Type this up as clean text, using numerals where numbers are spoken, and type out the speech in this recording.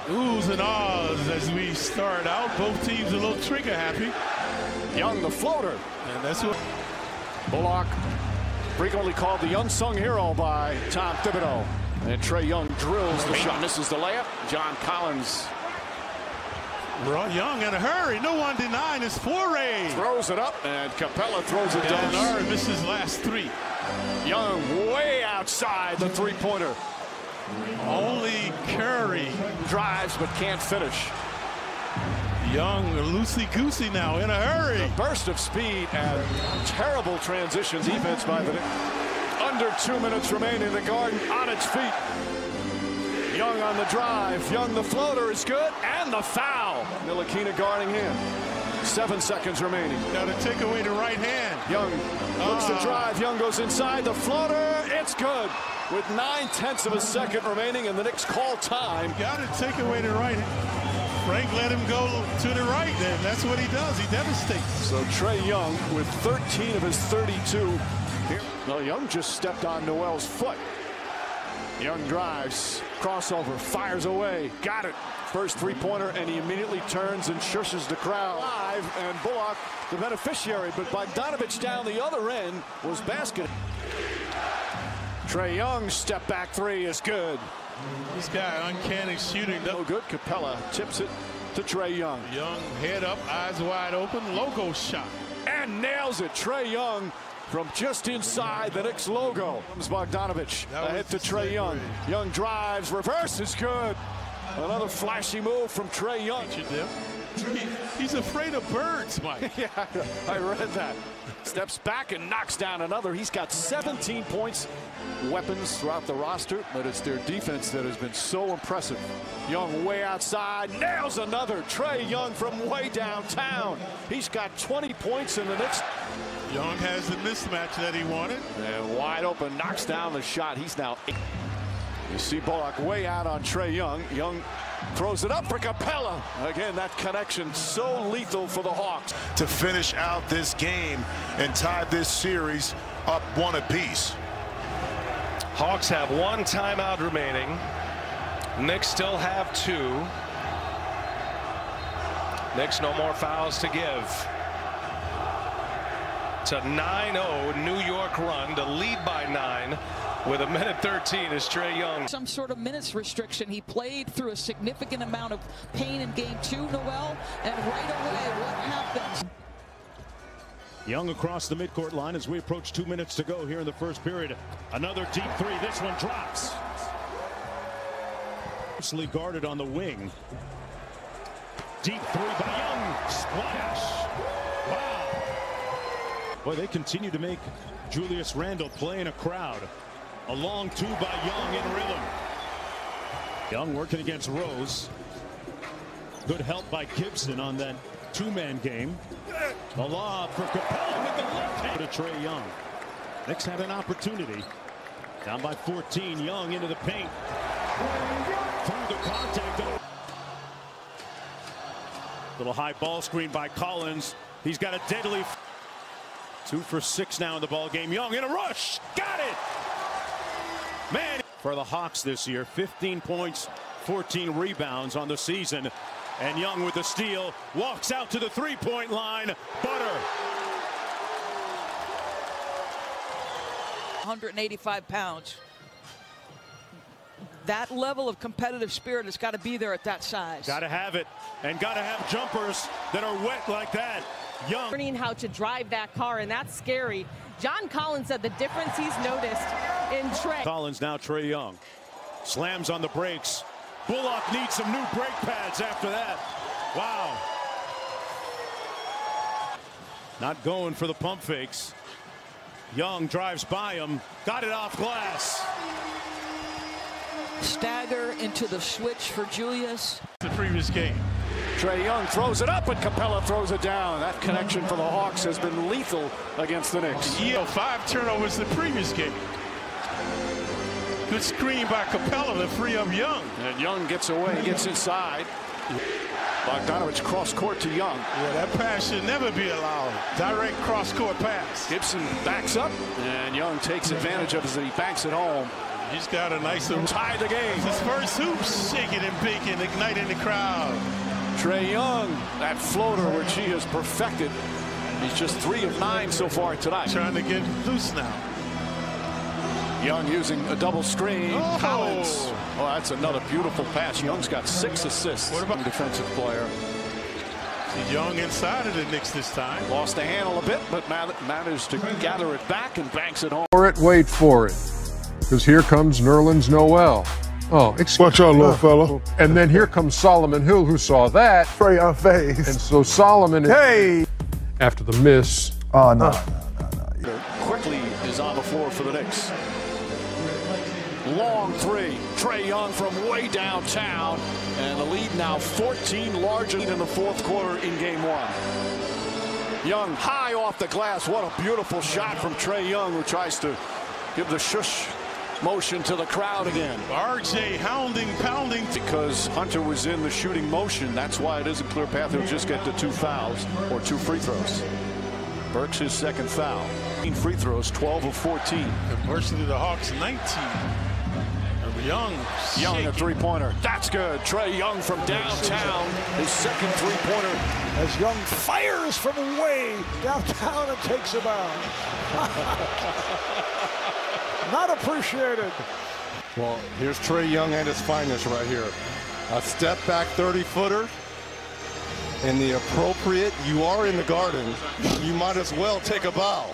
Oohs and ahs as we start out. Both teams a little trigger happy. Young, the floater. And that's what Bullock, frequently called the unsung hero by Tom Thibodeau. And Trae Young drills the shot. Misses the layup. John Collins. Young in a hurry. No one denying his foray. Throws it up, and Capella throws it down. And misses last three. Young way outside the three-pointer. Only Curry drives but can't finish. Young loosey-goosey now in a hurry. A burst of speed and terrible transition defense by the Knicks. Under 2 minutes remaining. The Garden on its feet. Young on the drive. Young, the floater is good, and the foul. Ntilikina guarding him. 7 seconds remaining. Got to take away the right hand. Young looks to drive. Young goes inside. The floater, it's good. With 9/10 of a second remaining, and the Knicks call time. Got to take away the right hand. Frank let him go to the right, and that's what he does. He devastates. So Trae Young with 13 of his 32. Here. No, Young just stepped on Noel's foot. Young drives, crossover, fires away, got it. First three-pointer, and he immediately turns and shushes the crowd. Live, and Bullock, the beneficiary, but Bogdanovich down the other end was basket. Trae Young's step-back three is good. This guy, uncanny shooting. No good. Capella tips it to Trae Young. Young, head up, eyes wide open, logo shot. And nails it. Trae Young from just inside the Knicks logo. Comes Bogdanovich ahead to Trae Young. Young drives, reverse is good. Another flashy move from Trae Young. He's afraid of birds, Mike. Yeah, I read that. Steps back and knocks down another. He's got 17 points. Weapons throughout the roster, but it's their defense that has been so impressive. Young way outside, nails another. Trae Young from way downtown. He's got 20 points in the Knicks. Young has the mismatch that he wanted. And wide open, knocks down the shot. He's now 8. You see Bullock way out on Trae Young. Young throws it up for Capella. Again, that connection so lethal for the Hawks. To finish out this game and tie this series up 1 apiece. Hawks have 1 timeout remaining. Knicks still have 2. Knicks no more fouls to give. It's a 9-0 New York run to lead by 9 with 1:13 is Trae Young. Some sort of minutes restriction. He played through a significant amount of pain in game 2, Noel, and right away, what happens? Young across the midcourt line as we approach 2 minutes to go here in the first period. Another deep three. This one drops. Closely guarded on the wing. Deep three by Young. Splash. Wow. Boy, they continue to make Julius Randle play in a crowd. A long two by Young in rhythm. Young working against Rose. Good help by Gibson on that two-man game. The lob for Capella with the left hand to Trae Young. Knicks had an opportunity. Down by 14. Young into the paint. Through the contact. Little high ball screen by Collins. He's got a deadly. 2 for 6 now in the ball game. Young in a rush. Got it. Man, for the Hawks this year, 15 points, 14 rebounds on the season. And Young with the steal, walks out to the three-point line. Butter. 185 pounds. That level of competitive spirit has got to be there at that size. Got to have it, and got to have jumpers that are wet like that. Young. Learning how to drive that car, and that's scary. John Collins said the difference he's noticed in Trae. Collins now Trae Young. Slams on the brakes. Bullock needs some new brake pads after that. Wow. Not going for the pump fakes. Young drives by him. Got it off glass. Stagger into the switch for Julius. The previous game. Trae Young throws it up, and Capella throws it down. That connection for the Hawks has been lethal against the Knicks. Yeah, 5 turnovers the previous game. Good screen by Capella to free up Young. And Young gets away, gets inside. Bogdanovich cross court to Young. Yeah, that pass should never be allowed. Direct cross court pass. Gibson backs up, and Young takes advantage of it as he banks it home. He's got a nice tie the game. His first hoop, shaking and baking, igniting the crowd. Trae Young, that floater which he has perfected. He's just 3 of 9 so far tonight. Trying to get loose now. Young using a double screen. Oh. Collins. Oh, that's another beautiful pass. Young's got 6 assists. What about defensive player? Young inside of the Knicks this time. Lost the handle a bit, but managed to gather it back and banks it home. Wait for it. Because here comes Nerlens Noel. Oh, watch out, little fella. And then here comes Solomon Hill, who saw that. Spray our face. And so Solomon, hey, after the miss. Oh, no. Quickly is on the floor for the Knicks. Long three. Trae Young from way downtown. And the lead now 14, larger in the fourth quarter in game 1. Young high off the glass. What a beautiful shot from Trae Young, who tries to give the shush motion to the crowd again. RJ hounding, pounding. Because Hunter was in the shooting motion. That's why it is a clear path. He'll just get to 2 fouls or 2 free throws. Burks his second foul. Free throws, 12 of 14. Conversely, the Hawks 19. Young a three-pointer. That's good. Trae Young from downtown. His second three-pointer. As Young fires from way downtown and takes him out. Not appreciated. Well, here's Trae Young at his finest right here. A step back 30-footer. In the appropriate, you are in the garden. You might as well take a bow.